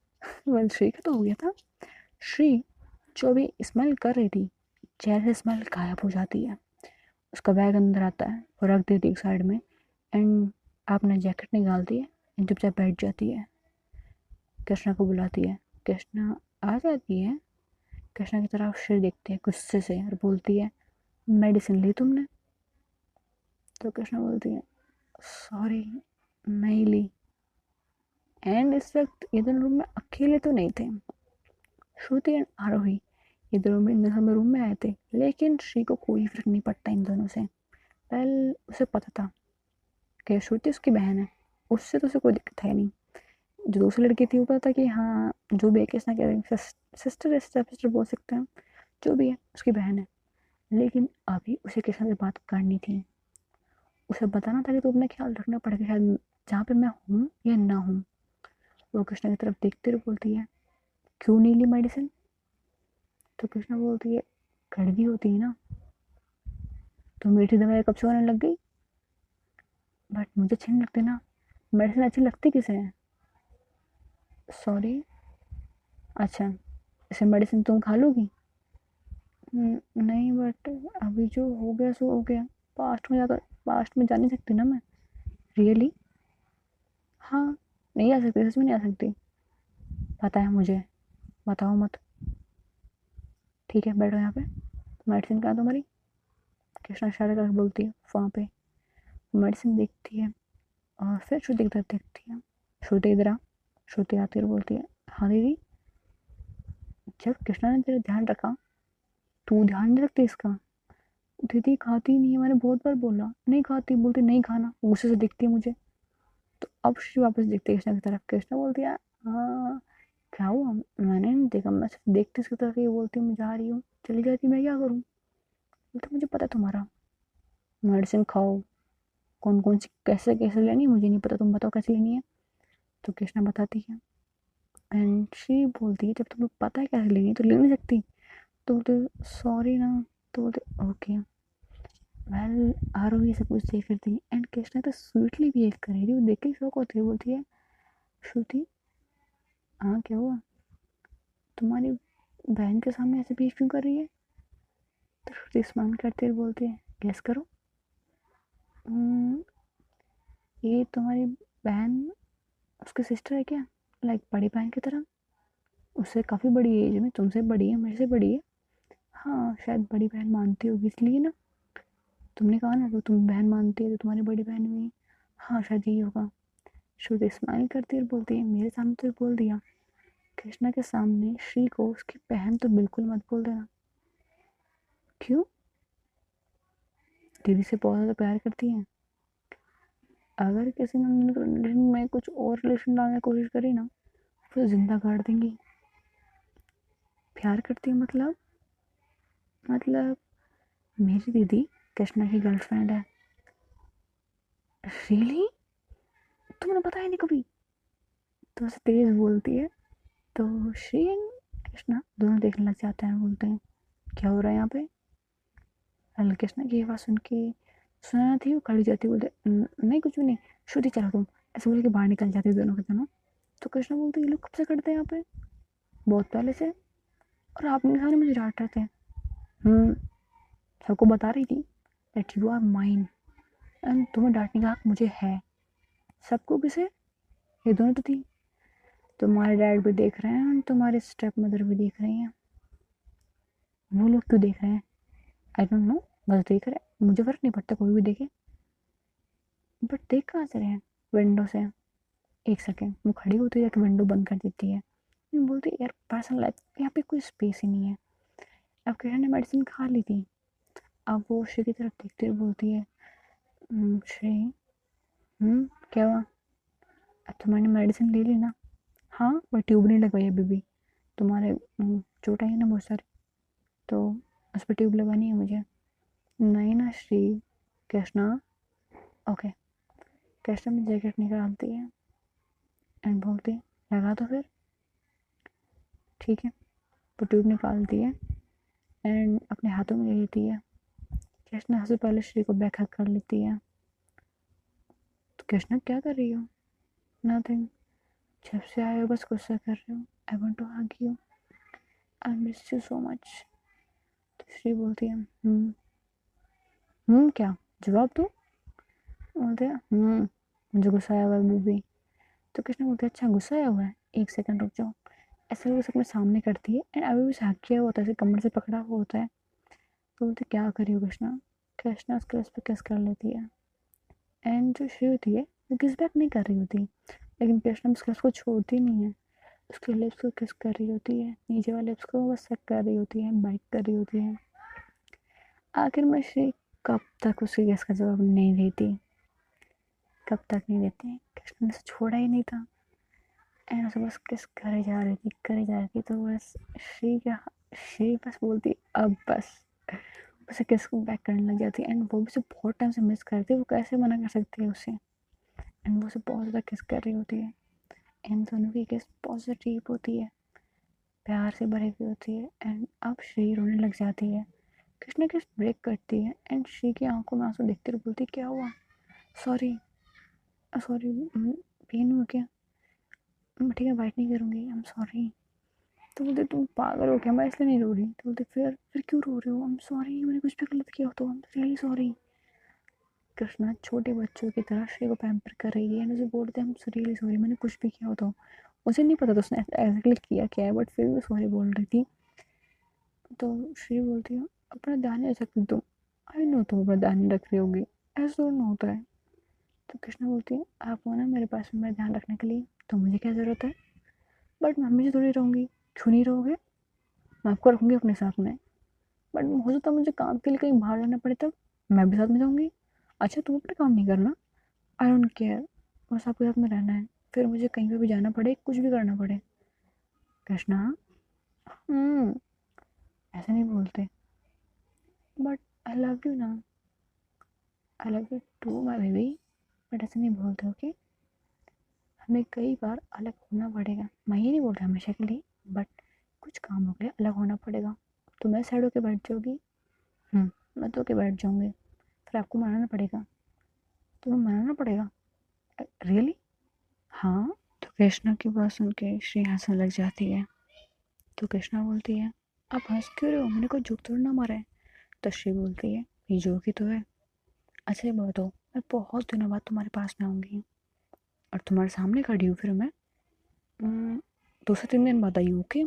वेल श्री का तो हो गया था। श्री जो अभी स्मेल कर रही थी, चेहरे से स्मेल गायब हो जाती है। उसका बैग अंदर आता है, वो रख देती है एक साइड में। एंड आपने जैकेट निकालती है, चुपचाप बैठ जाती है। कृष्णा को बुलाती है, कृष्णा आ जाती है। कृष्णा की तरफ श्री देखती है गुस्से से और बोलती है मेडिसिन ली तुमने। तो कृष्णा बोलती है सॉरी नहीं ली। एंड इस वक्त ये दोनों रूम में अकेले तो नहीं थे, श्रुति एंड आरोही ये दोनों में इन दोनों रूम में आए थे, लेकिन श्री को कोई फर्क नहीं पड़ता इन दोनों से। वेल उसे पता था कि श्रुति उसकी बहन है, उससे तो उसे कोई दिक्कत है नहीं। जो दूसरी लड़की थी वो पता था कि हाँ जो भी है किसना क्या सिस्टर है, सिस्टर बोल सकते हैं, जो भी है उसकी बहन है। लेकिन अभी उसे किसी से बात करनी थी। उसे बताना था कि तू अपना ख्याल रखना पड़ेगा, शायद जहाँ पे मैं हूँ या ना हूँ। वो कृष्णा की तरफ देखते हुए बोलती है, क्यों नहीं ली मेडिसिन? तो कृष्णा बोलती है, कड़वी होती है ना। तो मीठी दवाई कब से होने लग गई? बट मुझे अच्छी नहीं लगती ना। मेडिसिन अच्छी लगती किसे है? सॉरी। अच्छा, इसे मेडिसिन तुम खा लोगी? नहीं, बट अभी जो हो गया सो हो गया। पास्ट में जा नहीं सकती ना मैं। रियली? हाँ, नहीं आ सकती, सच में नहीं आ सकती। पता है मुझे, बताओ मत। ठीक है, बैठो यहाँ पे। मेडिसिन कहाँ है तुम्हारी? कृष्णा इशारा करके बोलती है, वहाँ पे। मेडिसिन देखती है और फिर श्रुति की तरफ देखती है। श्रुति इधर आ। श्रुति आती है और बोलती है, हाँ दीदी। जब कृष्णा ने तेरा ध्यान रखा, तू ध्यान नहीं रखती इसका? दीदी खाती नहीं है, मैंने बहुत बार बोला नहीं खाती, बोलती नहीं खाना, गुस्से से दिखती है मुझे। तो अब श्री वापस देखती है कृष्णा की तरफ। कृष्णा बोलती है, हाँ क्या हुआ? मैंने नहीं देखा, मैं सिर्फ देखती उसकी तरफ, ये बोलती मैं जा रही हूँ, चली जाती, मैं क्या करूँ? बोलती मुझे पता है तुम्हारा, मेडिसिन खाओ, कौन कौन सी कैसे कैसे लेनी है मुझे नहीं पता, तुम बताओ कैसे लेनी है। तो कृष्णा बताती है एंड शी बोलती है, जब तुम्हें पता है कैसे लेनी है तो ले नहीं सकती। तो बोलते सॉरी ना। तो बोलते ओके वेल। आरोही सब कुछ देख रही थी एंड कृष्णा तो स्वीटली बिहेव कर रही थी, वो देख के शौक होती है। बोलती है, श्रुति हाँ क्या हुआ? तुम्हारी बहन के सामने ऐसे बिहेव क्यों कर रही है? तो श्रुति स्माइल करते हुए बोलती है, गेस करो। "हम्म, ये तुम्हारी बहन उसकी सिस्टर है क्या? लाइक बड़ी बहन की तरह? उससे काफ़ी बड़ी एज में, तुमसे बड़ी है, मेरे से बड़ी है। हाँ शायद बड़ी बहन मानती होगी इसलिए ना। तुमने कहा ना तो तुम बहन मानती है तो तुम्हारी बड़ी बहन हुई। हाँ शायद यही होगा। श्रुति स्माइल करती है और बोलती है, मेरे सामने तो बोल दिया, कृष्णा के सामने श्री को उसकी बहन तो बिल्कुल मत बोल देना। क्यों? दीदी से बहुत ज़्यादा प्यार करती है। अगर किसी ने रिलेशन में कुछ और रिलेशन डालने की कोशिश करी ना, फिर जिंदा गाड़ देंगी। प्यार करती है मतलब मेरी दीदी कृष्णा की गर्लफ्रेंड है। रियली? तुमने बताया नहीं कभी? तो ऐसे तेज बोलती है। तो श्री एंड कृष्णा दोनों देखने लग जाते हैं, बोलते हैं क्या हो रहा है यहाँ पे? कृष्णा की आवाज़ सुन के सुना थी, वो खड़ी जाती, बोलते नहीं कुछ भी नहीं, श्रुति चलो तुम, ऐसे बोल के बाहर निकल जाती दोनों के दोनों। तो कृष्णा बोलते ये लोग कब से करते हैं यहाँ पे? बहुत पहले से, और आपने सामने मुझे डांट रहे थे। हम्म, सबको बता रही थी that you are mine and तुम्हें डांटने का हक मुझे है। सबको किसे? ये दोनों तो थी। तुम्हारे डैड भी देख रहे हैं, तुम्हारे स्टेप मदर भी देख रही हैं। वो लोग क्यों देख रहे हैं? आई डोंट नो, बस देख रहे हैं, मुझे फर्क नहीं पड़ता कोई भी देखे। बट देख कहाँ से रहे हैं? विंडो से। एक सेकेंड, वो खड़ी होती है जाके विंडो बंद कर देती है। बोलती है यार पर्सनल लाइफ यहाँ पे कोई स्पेस ही नहीं है। अब किरण ने मेडिसिन खा ली थी। अब वो श्री की तरफ देखते हुए बोलती है, श्री क्या हुआ? अब तुम्हारी मेडिसिन ले ली ना? हाँ पर ट्यूब नहीं लगवाई अभी भी। तुम्हारे चोट आई है ना बहुत सारी, तो उस पर ट्यूब लगानी है मुझे। नहीं ना श्री। कृष्णा ओके। कृष्णा में जैकेट निकालती है एंड बोलती है, लगा दो फिर। ठीक है, वो ट्यूब निकालती है एंड अपने हाथों में ले लेती है। कृष्णा सबसे पहले श्री को बैक हक कर लेती है। तो कृष्णा क्या कर रही हो? नथिंग, जब से आए हो बस गुस्सा कर रहे हो। I want to hug you, I miss you so much. तो श्री बोलती है क्या जवाब दो? बोलते हैं मुझे गुस्सा आया हुआ है अभी। तो कृष्णा बोलते हैं अच्छा गुस्सा आया हुआ है, एक सेकंड रुक जाओ। ऐसे वो अपने सामने करती है एंड अभी भी हक किया होता है, कमर से पकड़ा हुआ होता है। तो बोलते क्या करी हो कृष्णा? कृष्णा उसके लिप्स पे किस कर लेती है एंड जो श्री होती है वो किस बैक नहीं कर रही होती, लेकिन कृष्णा उसके लिप्स को छोड़ती नहीं है। उसके लिप्स को किस कर रही होती है, नीचे वाले लिप्स को बस सेक कर रही होती है, बाइट कर रही होती है। आखिर में श्री कब तक उसके किस का जवाब नहीं देती, कब तक नहीं देती? कृष्ण ने उसे छोड़ा ही नहीं था एंड उसे बस किस करे जा रही थी, करे जा रही थी। तो बस श्री क्या, श्री बस बोलती अब बस, उसे किस बैक करने लग जाती है एंड वो भी उसे बहुत टाइम से मिस करती है, वो कैसे मना कर सकती है उसे। एंड वो उसे बहुत ज़्यादा किस कर रही होती है एंड दोनों की किस पॉजिटिव होती है, प्यार से भरी हुई होती है। एंड अब श्री रोने लग जाती है, कृष्णा किस ब्रेक करती है एंड श्री की आंखों में आंसू देखते हुए बोलती क्या हुआ, सॉरी सॉरी, पेन हुआ क्या, ठीक है बाइट नहीं करूँगी, आई एम सॉरी। तो बोलते तुम पागल हो क्या, मैं इसलिए नहीं रो रही। तो बोलते फिर क्यों रो रहे हो, आई एम सॉरी, मैंने कुछ भी गलत किया हो तो I am really sorry. Krishna छोटे बच्चों की तरह श्री को पैम्पर कर रही है एंड उसे बोलते हैं हम रियली सॉरी, मैंने कुछ भी किया हो तो। उसे नहीं पता था उसने एग्जैक्टली किया क्या है, बट फिर भी सॉरी बोल रही थी। तो श्री बोलती है अपना ध्यान नहीं रख सकती तुम, आई नो तुम अपना ध्यान नहीं रख रही होगी, ऐसा तो ना होता है। तो कृष्णा बोलती है आप हो ना मेरे पास में मेरा ध्यान रखने के लिए, तो मुझे क्या ज़रूरत है, बट मैं हमेशा थोड़ी रहूँगी। क्यों नहीं रहोगे, मैं आपको रखूँगी अपने साथ में, बट हो सकता है मुझे काम के लिए कहीं बाहर जाना पड़े तब मैं भी साथ में जाऊँगी। अच्छा तुम अपना काम नहीं करना, आई डोंट केयर, बस आपके साथ में रहना है, फिर मुझे कहीं पे भी जाना पड़े कुछ भी करना पड़े। कृष्णा हम्म ऐसे नहीं बोलते, बट आई लव यू ना, I love you too my baby, but ऐसे नहीं बोलते ओके। हमें कई बार अलग होना पड़ेगा, मैं ये नहीं बोल रहा हमेशा के लिए, बट कुछ कामों के लिए अलग होना पड़ेगा। तो मैं साइड होके बैठ जाओगी, मैं तो होके बैठ जाऊँगी, फिर आपको मनाना पड़ेगा, तुम्हें मनाना पड़ेगा, रियली हाँ। तो कृष्णा की बात सुन के श्री हंसने लग जाती है। तो कृष्णा बोलती है आप हंस क्यों रहे हो, मैंने कोई जोक थोड़ी ना मारा है। तो श्री बोलती है ये जोक ही तो है। अच्छा ये बताओ, मैं बहुत दिनों बाद तुम्हारे पास में आऊँगी और तुम्हारे सामने खड़ी हूँ, फिर मैं 2 से 3 दिन बाद आई हूँ ओके,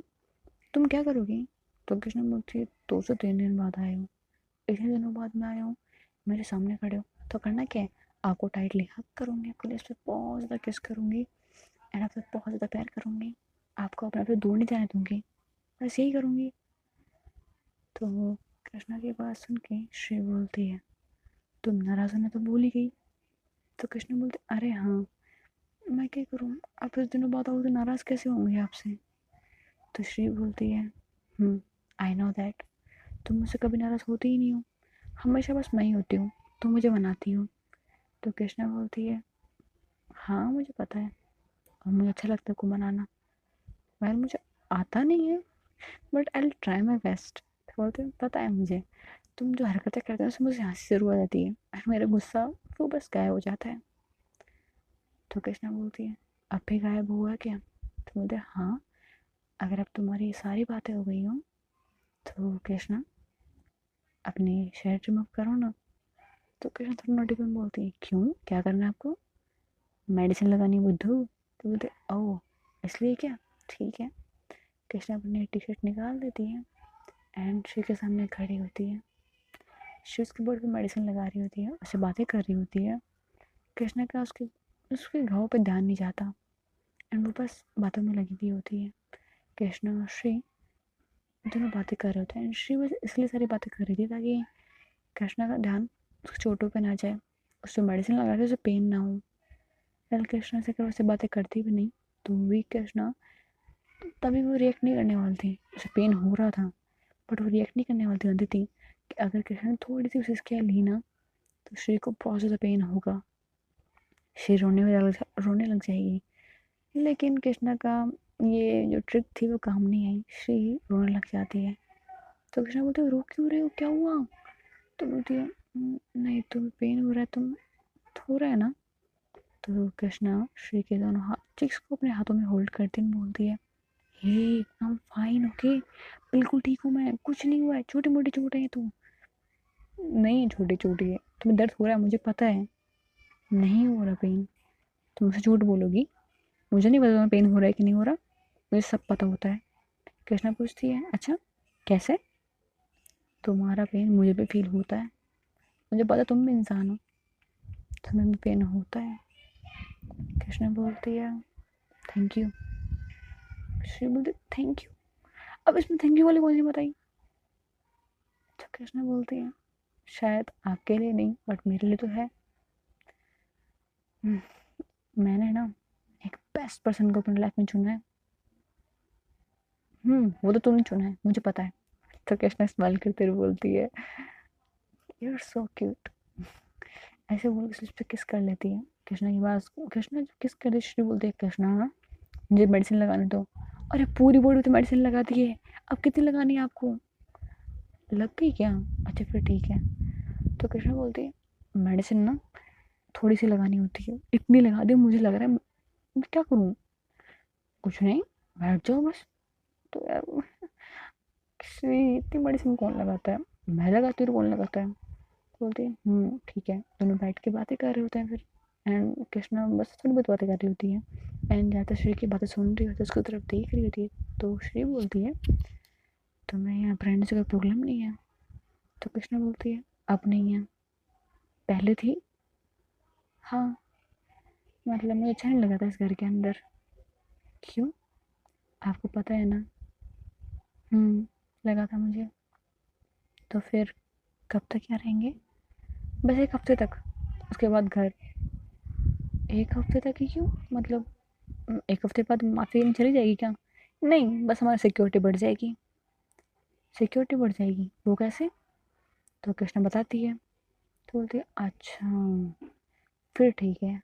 तुम क्या करोगी। तो कृष्णा बोलती है 2 से 3 दिन बाद आए हो, इतने दिनों बाद मैं आया हूँ, मेरे सामने खड़े हो, तो करना क्या है, आपको टाइटली हक करूँगी, आपके लिप्स पे बहुत ज़्यादा किस करूँगी एंड आपसे बहुत ज़्यादा प्यार करूँगी, आपको अपने आप से दूर नहीं जाने दूँगी, बस यही करूँगी। तो कृष्णा की बात सुन के श्री बोलती है तुम नाराज़ होना तो भूल ही गई। तो कृष्णा बोलते अरे हाँ, मैं क्या करूँ, आप इस दिनों बाद आओगे तो नाराज़ कैसे होंगे आपसे। तो श्री बोलती है आई नो दैट, तुम मुझसे कभी नाराज़ होती ही नहीं हो, हमेशा बस मैं ही होती हूँ, तुम मुझे मनाती हो। तो कृष्णा बोलती है हाँ मुझे पता है और मुझे अच्छा लगता है को मनाना, मगर मुझे आता नहीं है, but I will try my best. बोलते हैं पता है मुझे, तुम जो हरकतें करते हो उससे मुझे हंसी ज़रूर आ जाती है और मेरा गुस्सा वो बस गायब हो जाता है। तो कृष्णा बोलती है अब भी गायब हुआ क्या। तो बोलते हैं हाँ, अगर अब तुम्हारी ये सारी बातें हो गई हो तो कृष्णा अपनी शर्ट रिमूव करो ना। तो कृष्णा थोड़ा नोटिफिकेशन में बोलती है क्यों, क्या करना है आपको, मेडिसिन लगानी है बुद्धू। तो बोलते ओह इसलिए क्या, ठीक है। कृष्णा अपनी टी शर्ट निकाल देती है एंड श्री के सामने खड़ी होती है। श्री उसके बोर्ड पे मेडिसिन लगा रही होती है, उससे बातें कर रही होती है। कृष्णा का उसके उसके घाव पे ध्यान नहीं जाता एंड वो बस बातों में लगी हुई होती है। कृष्णा और श्री दोनों बातें कर रहे होते हैं, श्री बस इसलिए सारी बातें कर रही थी ताकि कृष्णा का ध्यान उसकी चोटों पे ना जाए, उससे मेडिसिन लगा के उसे पेन ना हो। कल कृष्णा से अगर उससे बातें करती भी नहीं तो भी कृष्णा तभी वो रिएक्ट नहीं करने वाली थी, उसे पेन हो रहा था बट वो रिएक्ट नहीं करने वाली थी कि अगर कृष्णा ने थोड़ी सी उसे केयर ली ना तो श्री को बहुत ज़्यादा पेन होगा, श्री रोने लग जाएगी। लेकिन कृष्णा का ये जो ट्रिक थी वो काम नहीं आई, श्री रोने लग जाती है। तो कृष्णा बोलते रो क्यों रहे हो, क्या हुआ। तो बोलती है नहीं तुम्हें पेन हो रहा है, तुम हो रहा है ना। तो कृष्णा श्री के दोनों हाथ चिक्स को अपने हाथों में होल्ड करती बोलती है हे आई एम फाइन ओके, बिल्कुल ठीक हूँ मैं, कुछ नहीं हुआ है, छोटी मोटी चोट है तो नहीं, छोटी छोटी है, तुम्हें दर्द हो रहा है मुझे पता है, नहीं हो रहा पेन, तुम मुझसे झूठ बोलोगी, मुझे नहीं पता तुम्हें पेन हो रहा है कि नहीं हो रहा, मुझे सब पता होता है। कृष्णा पूछती है अच्छा कैसे, तुम्हारा पेन मुझे भी फील होता है, मुझे पता तुम भी इंसान हो, तुम्हें भी पेन होता है। कृष्णा बोलती है थैंक यू। श्री बोलती थैंक यू, अब इसमें थैंक यू वाली कौन सी बताई। तो कृष्णा बोलती है शायद आपके लिए नहीं बट मेरे लिए तो है। मैंने ना एक बेस्ट पर्सन को अपनी लाइफ में चुना है। वो तो तूने चुना है मुझे पता है। तो कृष्णा स्माइल करते हुए बोलती है यू आर सो क्यूट, ऐसे बोल के उस पर किस कर लेती है। कृष्णा की बात, कृष्णा जब किस कर श्री बोलती है, कृष्णा मुझे मेडिसिन लगाने दो। अरे पूरी बॉडी तो मेडिसिन लगा दी है, अब कितनी लगानी है आपको, लग गई क्या, अच्छा फिर ठीक है। तो कृष्णा बोलती है मेडिसिन ना थोड़ी सी लगानी होती है, इतनी लगा दी, मुझे लग रहा है मैं क्या करूँ, कुछ नहीं बैठ जाओ बस। तो यार इतनी मेडिसिन कौन लगाता है, मैं लगाती हूँ तो कौन लगाता है। बोलती है ठीक है, दोनों बैठ के बातें कर रहे होते हैं फिर। एंड कृष्णा बस थोड़ी बहुत बातें कर रही होती है, एंड जहाँ तक श्री की बातें सुन रही होती है उसकी तरफ देख रही होती है। तो श्री बोलती है तुम्हें यहाँ रहने से कोई प्रॉब्लम नहीं है। तो कृष्णा बोलती है अब नहीं है, पहले थी। हाँ, मतलब मुझे अच्छा नहीं लगा था इस घर के अंदर। क्यों, आपको पता है ना। लगा था मुझे। तो फिर कब तक यहाँ रहेंगे, बस एक हफ्ते तक, उसके बाद घर। एक हफ्ते तक ही क्यों, मतलब एक हफ्ते बाद माफी चली जाएगी क्या। नहीं, बस हमारी सिक्योरिटी बढ़ जाएगी। सिक्योरिटी बढ़ जाएगी, वो कैसे। तो कृष्णा बताती है। तो बोलती है अच्छा फिर ठीक है।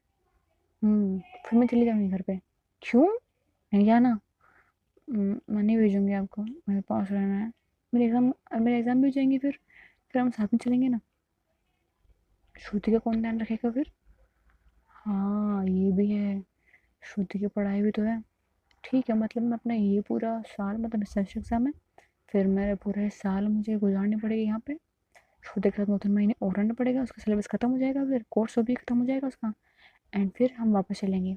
फिर मैं चली जाऊँगी घर पे। क्यों, नहीं जाना। मैं नहीं भेजूँगी आपको, मेरे पास रहना है। मेरे एग्ज़ाम भी हो जाएंगे, फिर हम साथ में चलेंगे ना। श्रुति का कौन ध्यान रखेगा फिर। हाँ ये भी है, श्रुति की पढ़ाई भी तो है। ठीक है, मतलब मैं अपना ये पूरा साल, मतलब सेमेस्टर एग्ज़ाम है, फिर मेरे पूरे साल मुझे गुजारनी पड़ेगी यहाँ पे। श्रुति के साथ 2-3 महीने और रहना पड़ेगा, उसका सिलेबस ख़त्म हो जाएगा, फिर कोर्स भी ख़त्म हो जाएगा उसका, एंड फिर हम वापस चलेंगे।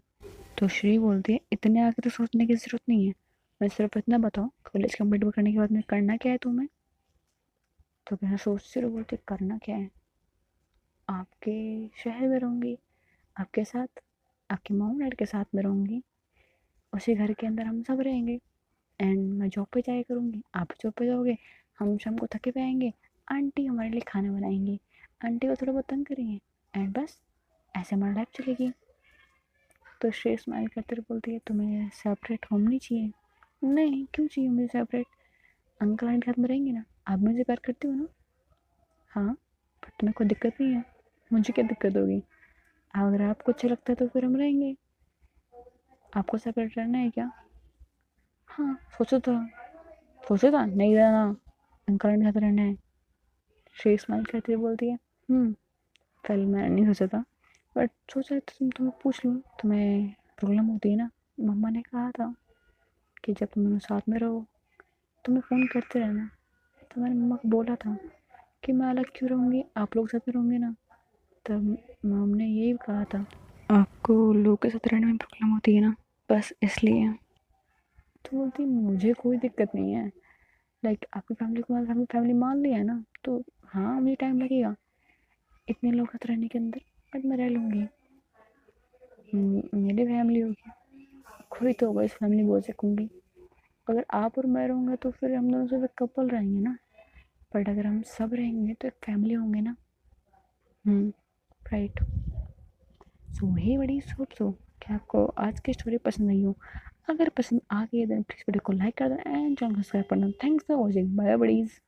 तो श्री बोलती है इतने आगे तो सोचने की ज़रूरत नहीं है, मैं सिर्फ इतना बताओ कॉलेज कंप्लीट करने के बाद में करना क्या है तुम्हें। तो कहना सोचती रहो, बोलती करना क्या है, आपके शहर में रहूँगी, आपके साथ, आपके मॉम डैड के साथ में रहूँगी, उसी घर के अंदर हम सब रहेंगे। एंड मैं जॉब पे जाया करूँगी, आप जॉब पे जाओगे, हम शाम को थके पे आएंगे, आंटी हमारे लिए खाना बनाएंगी, आंटी को थोड़ा बहुत तंग करेंगे, एंड बस ऐसे हमारी लाइफ चलेगी। तो श्री स्माइल करते हुए बोलती है तुम्हें सेपरेट होम नहीं चाहिए। नहीं, क्यों चाहिए मुझे सेपरेट, अंकल आंटी के साथ में रहेंगे ना, आप मुझे प्यार करती हो ना। हाँ, पर तुम्हें कोई दिक्कत नहीं है, मुझे क्या दिक्कत होगी, अगर आपको अच्छा लगता है तो फिर हम रहेंगे, आपको सेपरेट रहना है क्या। हाँ सोचो था नहीं रहना, अंकल आंटी के साथ रहना है। श्री स्माइल करती हुए बोलती है कल मैंने नहीं सोचा था, बट सोचा तो तुम्हें पूछ लूँ, तुम्हें प्रॉब्लम होती है ना। मम्मा ने कहा था कि जब तुम दोनों साथ में रहो तुम्हें फ़ोन करते रहना, तो मैंने मम्मा को बोला था कि मैं अलग क्यों रहूँगी, आप लोग साथ में रहोगे ना। तब मम ने यही कहा था आपको लोगों के साथ रहने में प्रॉब्लम होती है ना, बस इसलिए। तो बोलती मुझे कोई दिक्कत नहीं है, लाइक आपकी फैमिली को हमारी फैमिली मान लिया है ना, तो हाँ मुझे टाइम लगेगा इतने लोग साथ रहने के अंदर, बट मैं रह लूँगी। मेरी फैमिली होगी, कोई तो होगा इस फैमिली बोल सकूँगी। अगर आप और मैं रहूँगा तो फिर हम दोनों सिर्फ कपल रहेंगे ना, बट अगर हम सब रहेंगे तो एक फैमिली होंगे ना। राइट। सो हे बड़ी सोच सो कि आपको आज की स्टोरी पसंद आई हो। अगर पसंद आ गई देन प्लीज़ वीडियो को लाइक कर दें एंड चैनल को सब्सक्राइब करना। Thanks for watching, bye buddies.